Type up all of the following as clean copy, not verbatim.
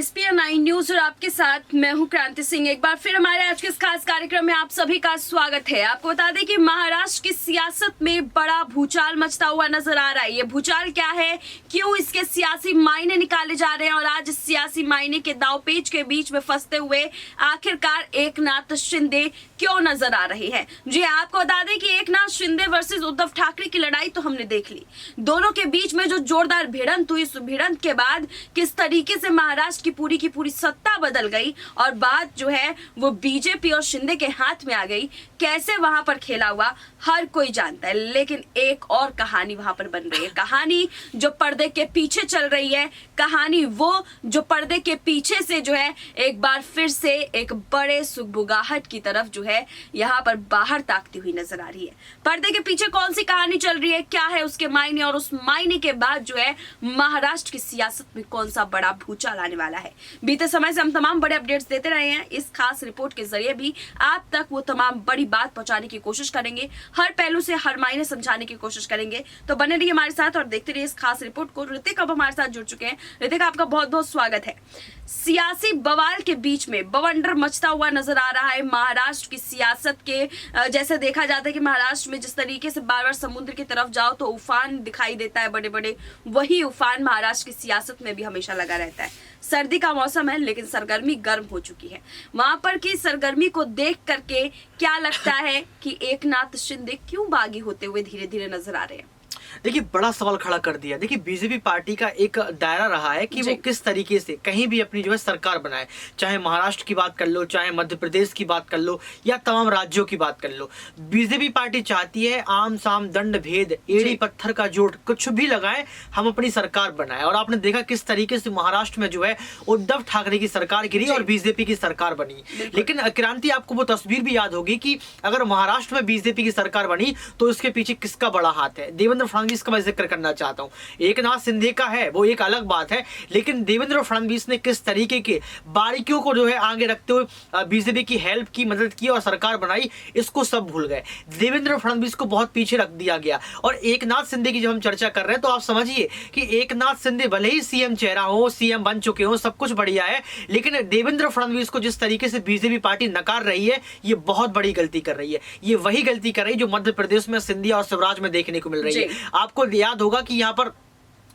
SPN9 news और आपके साथ मैं हूं क्रांति सिंह। एक बार फिर हमारे आज के इस खास कार्यक्रम में आप सभी का स्वागत है। आपको बता दें कि महाराष्ट्र की सियासत में बड़ा भूचाल मचता हुआ नजर आ रहा है। ये भूचाल क्या है, क्यों इसके सियासी मायने निकाले जा रहे हैं और आज इस सियासी मायने के दांवपेच के बीच में फंसते हुए आखिरकार एकनाथ शिंदे क्यों नजर आ रहे हैं। जी आपको बता दें कि एकनाथ शिंदे वर्सेस उद्धव ठाकरे की लड़ाई तो हमने देख ली। दोनों के बीच में जो जोरदार भिड़ंत हुई, उस भिड़ंत के बाद किस तरीके से महाराष्ट्र की पूरी सत्ता बदल गई और बात जो है वो बीजेपी और शिंदे के हाथ में आ गई। कैसे वहां पर खेला हुआ हर कोई जानता है, लेकिन एक और कहानी वहां पर बन रही है। कहानी जो पर्दे के पीछे चल रही है, कहानी वो जो पर्दे के पीछे से जो है एक बार फिर से एक बड़े सुगबुगाहट की तरफ जो है यहाँ पर बाहर ताकती हुई नजर आ रही है। पर्दे के पीछे कौन सी कहानी चल रही है, क्या है उसके मायने और उस मायने के बाद जो है महाराष्ट्र की सियासत में कौन सा बड़ा भूचाल आने वाला है। बीते समय से हम तमाम बड़े अपडेट्स देते रहे हैं। इस खास रिपोर्ट के जरिए भी आप तक वो तमाम बड़ी बात पहुंचाने की कोशिश करेंगे, हर पहलू से हर मायने समझाने की कोशिश करेंगे। तो बने रहिए हमारे साथ और देखते रहिए इस खास रिपोर्ट को। ऋतिक अब हमारे साथ जुड़ चुके हैं। ऋतिक, आपका बहुत बहुत स्वागत है। सियासी बवाल के बीच में बवंडर मचता हुआ नजर आ रहा है महाराष्ट्र की सियासत के। जैसे देखा जाता है कि महाराष्ट्र में जिस तरीके से बार बार समुद्र की तरफ जाओ तो उफान दिखाई देता है बड़े बड़े, वही उफान महाराष्ट्र की सियासत में भी हमेशा लगा रहता है। सर्दी का मौसम है लेकिन सरगर्मी गर्म हो चुकी है। वहां पर की सरगर्मी को देख करके क्या लगता है कि एकनाथ शिंदे क्यों बागी होते हुए धीरे धीरे नजर आ रहे हैं? देखिए, बड़ा सवाल खड़ा कर दिया। देखिए, बीजेपी पार्टी का एक दायरा रहा है कि वो किस तरीके से कहीं भी अपनी जो है सरकार बनाए। चाहे महाराष्ट्र की बात कर लो, चाहे मध्य प्रदेश की बात कर लो, या तमाम राज्यों की बात कर लो, बीजेपी पार्टी चाहती है आम साम दंड भेद एड़ी पत्थर का जोड़ कुछ भी लगाए, हम अपनी सरकार बनाए। और आपने देखा किस तरीके से महाराष्ट्र में जो है उद्धव ठाकरे की सरकार गिरी और बीजेपी की सरकार बनी। लेकिन क्रांति, आपको वो तस्वीर भी याद होगी कि अगर महाराष्ट्र में बीजेपी की सरकार बनी तो इसके पीछे किसका बड़ा हाथ है? देवेंद्र फडणवीस का मैं जिक्र करना चाहता हूं। एकनाथ शिंदे का है वो एक अलग बात है, लेकिन देवेंद्र फडणवीस ने किस तरीके के बारीकियों को जो है आगे रखते हुए बीजेपी की हेल्प की, मदद की और सरकार बनाई, इसको सब भूल गए। देवेंद्र फडणवीस को बहुत पीछे रख दिया गया। और एकनाथ शिंदे की जब हम चर्चा कर रहे हैं तो आप समझिए कि एकनाथ शिंदे भले ही सीएम चेहरा हो, सीएम बन चुके हो, सब कुछ बढ़िया है, लेकिन देवेंद्र फडणवीस को जिस तरीके से बीजेपी पार्टी नकार रही है, ये बहुत बड़ी गलती कर रही है। ये वही गलती कर रही है जो मध्य प्रदेश में सिंधिया और शिवराज में देखने को मिल रही है। आपको याद होगा कि यहाँ पर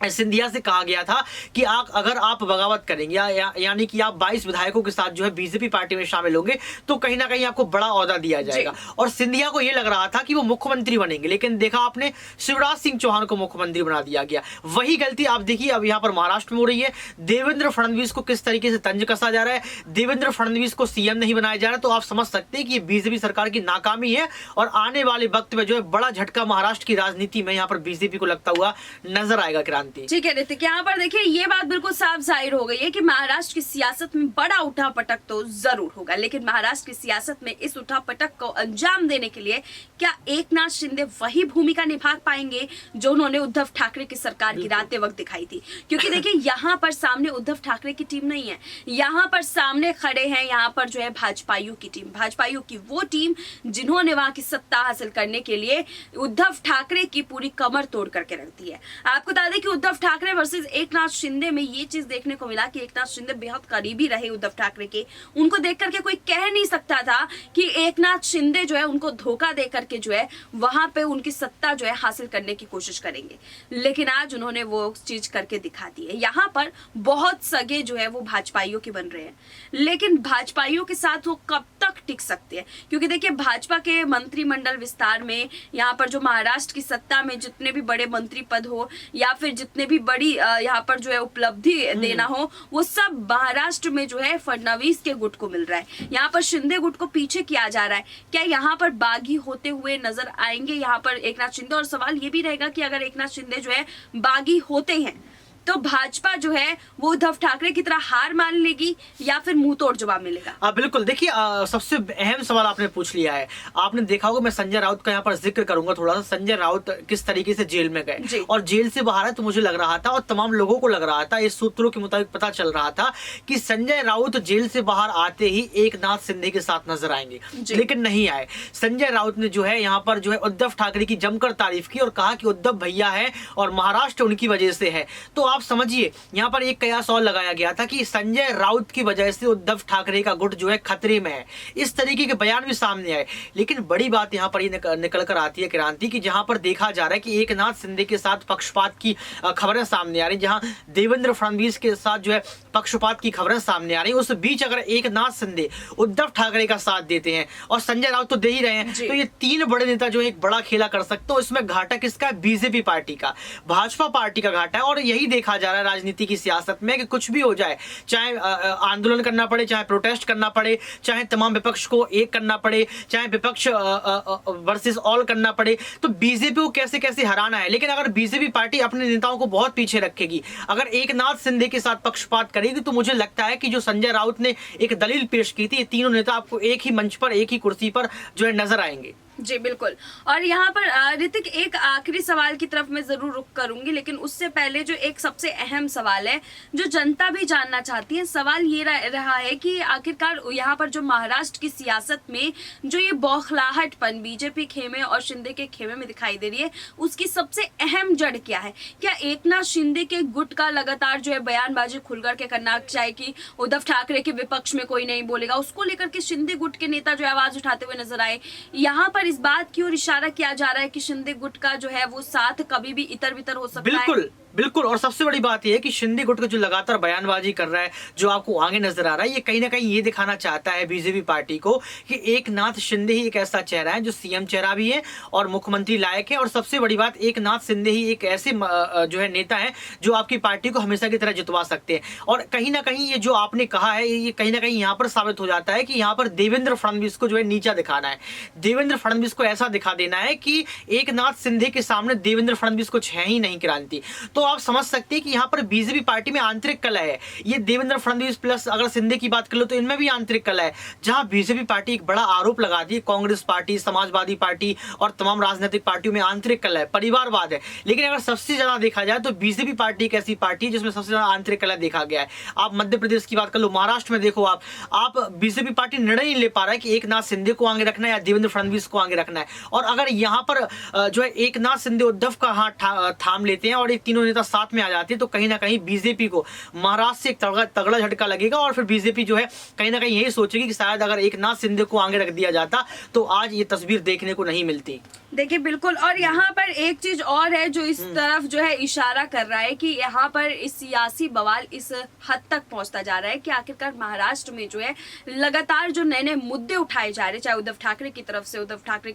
सिंधिया से कहा गया था कि अगर आप बगावत करेंगे यानी कि आप 22 विधायकों के साथ जो है बीजेपी पार्टी में शामिल होंगे तो कहीं ना कहीं आपको बड़ा ओहदा दिया जाएगा। और सिंधिया को यह लग रहा था कि वो मुख्यमंत्री बनेंगे, लेकिन देखा आपने शिवराज सिंह चौहान को मुख्यमंत्री बना दिया गया। वही गलती आप देखिए अब यहाँ पर महाराष्ट्र में हो रही है। देवेंद्र फडणवीस को किस तरीके से तंज कसा जा रहा है, देवेंद्र फडणवीस को सीएम नहीं बनाया जा रहा, तो आप समझ सकते हैं कि ये बीजेपी सरकार की नाकामी है और आने वाले वक्त में जो है बड़ा झटका महाराष्ट्र की राजनीति में यहाँ पर बीजेपी को लगता हुआ नजर आएगा। क्रांति, ठीक है ऋतिक, यहाँ पर देखिए ये बात बिल्कुल साफ जाहिर हो गई है कि महाराष्ट्र की सियासत में बड़ा उठापटक तो जरूर होगा, लेकिन महाराष्ट्र की सियासत में इस उठापटक को अंजाम देने के लिए क्या एकनाथ शिंदे वही भूमिका निभा पाएंगे जो उन्होंने उद्धव ठाकरे की सरकार गिराते वक्त दिखाई थी? क्योंकि देखिए यहाँ पर सामने उद्धव ठाकरे की टीम नहीं है, यहाँ पर सामने खड़े हैं यहाँ पर जो है भाजपाइयों की टीम, भाजपाइयों की वो टीम जिन्होंने वहां की सत्ता हासिल करने के लिए उद्धव ठाकरे की पूरी कमर तोड़ करके रख दी है। आपको बता दें कि उद्धव ठाकरे वर्सेस एकनाथ शिंदे में ये चीज देखने को मिला कि एकनाथ शिंदे बेहद करीबी रहे उद्धव ठाकरे के। उनको देख करके कोई कह नहीं सकता था कि एकनाथ शिंदे जो है उनको धोखा दे करके जो है वहां पे उनकी सत्ता जो है हासिल करने की कोशिश करेंगे, लेकिन आज उन्होंने वो चीज करके दिखा दी है। यहाँ पर बहुत सगे जो है वो भाजपाइयों के बन रहे हैं, लेकिन भाजपाइयों के साथ वो कब तक टिक सकते हैं? क्योंकि देखिए भाजपा के मंत्रिमंडल विस्तार में यहाँ पर जो महाराष्ट्र की सत्ता में जितने भी बड़े मंत्री पद हो या फिर जितने भी बड़ी यहाँ पर जो है उपलब्धि देना हो, वो सब महाराष्ट्र में जो है फडणवीस के गुट को मिल रहा है। यहाँ पर शिंदे गुट को पीछे किया जा रहा है। क्या यहाँ पर बागी होते हुए नजर आएंगे यहाँ पर एकनाथ शिंदे? और सवाल ये भी रहेगा कि अगर एकनाथ शिंदे जो है बागी होते हैं तो भाजपा जो है वो उद्धव ठाकरे की तरह हार मान लेगी या फिर मुंह तोड़ जवाब मिलेगा? बिल्कुल, देखिए सबसे अहम सवाल आपने पूछ लिया है। आपने देखा होगा, मैं संजय राउत का यहाँ पर जिक्र करूंगा थोड़ा सा। संजय राउत किस तरीके से जेल में गए और जेल से बाहर है तो मुझे लग रहा था और तमाम लोगों को लग रहा था, इस सूत्रों के मुताबिक पता चल रहा था कि संजय राउत जेल से बाहर आते ही एकनाथ शिंदे के साथ नजर आएंगे, लेकिन नहीं आए। संजय राउत ने जो है यहाँ पर जो है उद्धव ठाकरे की जमकर तारीफ की और कहा कि उद्धव भैया है और महाराष्ट्र उनकी वजह से है। तो आप समझिए यहाँ पर एक कयास और लगाया गया था कि संजय राउत की वजह से उद्धव ठाकरे का गुट जो है खतरे में है, इस तरीके के बयान भी सामने आए। लेकिन बड़ी बात यहाँ पर ये निकल कर आती है क्रांति की, जहां पर देखा जा रहा है कि एकनाथ शिंदे के साथ पक्षपात की खबरें सामने आ रही, जहां देवेंद्र फडणवीस के साथ जो है पक्षपात की खबरें सामने आ रही, उस बीच अगर एकनाथ शिंदे उद्धव ठाकरे का साथ देते हैं और संजय राउत तो दे ही रहे हैं, तो ये तीन बड़े नेता जो है एक बड़ा खेला कर सकते हो। इसमें घाटा किसका है? बीजेपी पार्टी का, भाजपा पार्टी का घाटा है। और यही देखा जा रहा है राजनीति की सियासत में कि कुछ भी हो जाए, चाहे आंदोलन करना पड़े, चाहे प्रोटेस्ट करना पड़े, चाहे तमाम विपक्ष को एक करना पड़े, चाहे विपक्ष वर्सेस ऑल करना पड़े, तो बीजेपी को कैसे कैसे हराना है। लेकिन अगर बीजेपी पार्टी अपने नेताओं को बहुत पीछे रखेगी, अगर एकनाथ शिंदे के साथ पक्षपात करेगी, तो मुझे लगता है कि जो संजय राउत ने एक दलील पेश की थी, ये तीनों नेता आपको एक ही मंच पर, एक ही कुर्सी पर जो है नजर आएंगे। जी बिल्कुल। और यहाँ पर ऋतिक, एक आखिरी सवाल की तरफ मैं जरूर रुक करूंगी, लेकिन उससे पहले जो एक सबसे अहम सवाल है जो जनता भी जानना चाहती है, सवाल ये रहा है कि आखिरकार यहाँ पर जो महाराष्ट्र की सियासत में जो ये बौखलाहटपन बीजेपी खेमे और शिंदे के खेमे में दिखाई दे रही है, उसकी सबसे अहम जड़ क्या है? क्या एकनाथ शिंदे के गुट का लगातार जो है बयानबाजी खुलकर के करना चाहे कि उद्धव ठाकरे के विपक्ष में कोई नहीं बोलेगा, उसको लेकर के शिंदे गुट के नेता जो आवाज उठाते हुए नजर आए? यहाँ पर इस बात की ओर इशारा किया जा रहा है कि शिंदे गुट का जो है वो साथ कभी भी इतर बितर हो सकता है। बिल्कुल। और सबसे बड़ी बात यह है कि शिंदे गुट का जो लगातार बयानबाजी कर रहा है, जो आपको आगे नजर आ रहा है, ये कहीं ना कहीं ये दिखाना चाहता है बीजेपी पार्टी को कि एकनाथ शिंदे ही एक ऐसा चेहरा है जो सीएम चेहरा भी है और मुख्यमंत्री लायक है। और सबसे बड़ी बात, एकनाथ शिंदे ही एक ऐसे जो है नेता है जो आपकी पार्टी को हमेशा की तरह जितवा सकते हैं। और कहीं ना कहीं ये जो आपने कहा है, ये कहीं ना कहीं यहाँ पर साबित हो जाता है कि यहाँ पर देवेंद्र फडणवीस को जो है नीचा दिखाना है, देवेंद्र फडणवीस को ऐसा दिखा देना है कि एकनाथ शिंदे के सामने देवेंद्र फडणवीस कुछ है ही नहीं क्रांति। तो आप समझ सकते हैं कि यहाँ पर बीजेपी पार्टी में आंतरिक कलह है। ये देवेंद्र फडणवीस प्लस अगर शिंदे की बात कर लो तो इनमें भी आंतरिक कलह है, जहां बीजेपी पार्टी एक बड़ा आरोप लगाती है कांग्रेस पार्टी, समाजवादी पार्टी और तमाम राजनीतिक पार्टियों में आंतरिक कलह है, परिवारवाद है। लेकिन अगर सबसे ज्यादा देखा जाए तो बीजेपी पार्टी एक ऐसी पार्टी है जिसमें सबसे ज्यादा आंतरिक कलह देखा गया है। आप मध्य प्रदेश की बात कर लो, महाराष्ट्र में देखो, आप बीजेपी पार्टी निर्णय नहीं ले पा रहा है कि एकनाथ शिंदे को आगे रखना है या देवेंद्र फडणवीस को आगे रखना है। और अगर यहाँ पर जो है एकनाथ शिंदे उद्धव का हाथ थाम लेते हैं और ये तीनों नेता साथ में आ जाते हैं, तो कहीं ना कहीं बीजेपी को महाराष्ट्र से एक तगड़ा झटका लगेगा। और फिर बीजेपी जो है कहीं ना कहीं यही सोचेगी कि शायद अगर एकनाथ शिंदे को आगे रख दिया जाता तो आज ये तस्वीर देखने को नहीं मिलती। देखिए बिल्कुल। और यहाँ पर एक चीज और है जो इस तरफ जो है इशारा कर रहा है कि यहाँ पर इस सियासी बवाल इस हद तक पहुंचता जा रहा है कि आखिरकार महाराष्ट्र में जो है लगातार जो नए नए मुद्दे उठाए जा रहे हैं, चाहे उद्धव ठाकरे की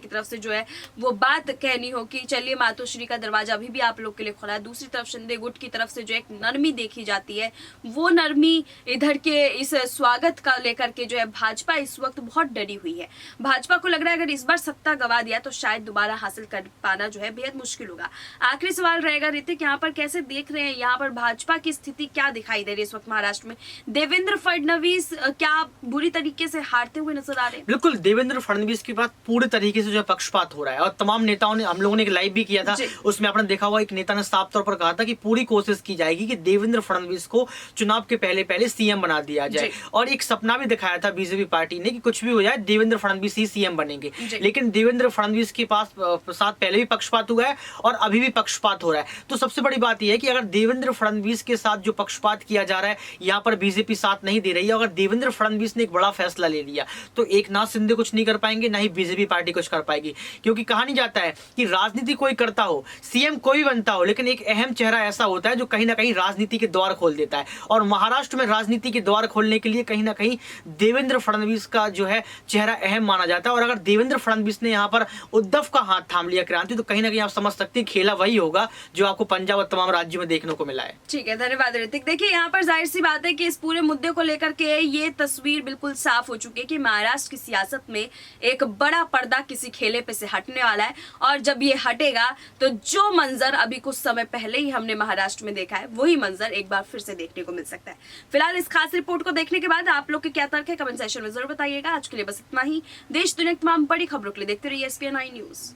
तरफ से जो है वो बात कहनी हो कि चलिए मातोश्री का दरवाजा अभी भी आप लोग के लिए खुला है, दूसरी तरफ शिंदे गुट की तरफ से जो एक नरमी देखी जाती है, वो नरमी इधर के इस स्वागत का लेकर के जो है भाजपा इस वक्त बहुत डरी हुई है। भाजपा को लग रहा है अगर इस बार सत्ता गवा दिया तो शायद दोबारा हासिल कर पाना जो है बेहद मुश्किल होगा। आखिरी सवाल रहेगा ऋतिक, यहाँ पर कैसे देख रहे हैं, यहाँ पर भाजपा की स्थिति क्या दिखाई दे रही है इस वक्त महाराष्ट्र में? देवेंद्र फडणवीस क्या बुरी तरीके से हारते हुए नजर आ रहे हैं? बिल्कुल, देवेंद्र फडणवीस के बाद पूरे तरीके से जो है पक्षपात हो रहा है और तमाम नेताओं ने, हम लोगों ने एक लाइव भी किया था, उसमें आपने देखा हुआ एक नेता ने साफ तौर पर कहा था कि पूरी कोशिश की जाएगी कि देवेंद्र फडणवीस को चुनाव के पहले सीएम बना दिया जाए। और एक सपना भी दिखाया था बीजेपी पार्टी ने कि कुछ भी हो जाए देवेंद्र फडणवीस ही सीएम बनेंगे। लेकिन देवेंद्र फडणवीस के पास साथ पहले भी पक्षपात हुआ है और अभी भी पक्षपात हो रहा है। तो सबसे बड़ी बात यह है कि अगर देवेंद्र फडणवीस के साथ जो पक्षपात किया जा रहा है, यहाँ पर बीजेपी साथ नहीं दे रही है, अगर देवेंद्र फडणवीस ने एक बड़ा फैसला ले लिया तो एकनाथ शिंदे कुछ नहीं कर पाएंगे, ना ही बीजेपी पार्टी कुछ कर पाएगी। क्योंकि कहा नहीं जाता है कि राजनीति कोई करता हो, सीएम कोई बनता हो, लेकिन एक अहम चेहरा ऐसा होता है जो कहीं ना कहीं राजनीति के द्वार खोल देता है। और महाराष्ट्र में राजनीति के द्वार खोलने के लिए कहीं ना कहीं देवेंद्र फडणवीस का जो है चेहरा अहम माना जाता है। और अगर देवेंद्र फडणवीस ने यहाँ पर उद्धव का हाथ थाम लिया क्रांति, तो कहीं ना कहीं आप समझ सकते हैं खेला वही होगा जो आपको पंजाब और तमाम राज्यों में देखने को मिला है। ठीक है, धन्यवाद ऋतिक। देखिए यहाँ पर जाहिर सी बात है कि इस पूरे मुद्दे को लेकर के ये तस्वीर बिल्कुल साफ हो चुकी है कि महाराष्ट्र की सियासत में एक बड़ा पर्दा किसी खेले पे से हटने वाला है। और जब ये हटेगा तो जो मंजर अभी कुछ समय पहले ही हमने महाराष्ट्र में देखा है, वही मंजर एक बार फिर से देखने को मिल सकता है। फिलहाल इस खास रिपोर्ट को देखने के बाद आप लोग के क्या तर्क है, कमेंट सेक्शन में जरूर बताइएगा। आज के लिए बस इतना ही। देश दुनिया की तमाम बड़ी खबरों के लिए देखते रहिए SPN9 न्यूज।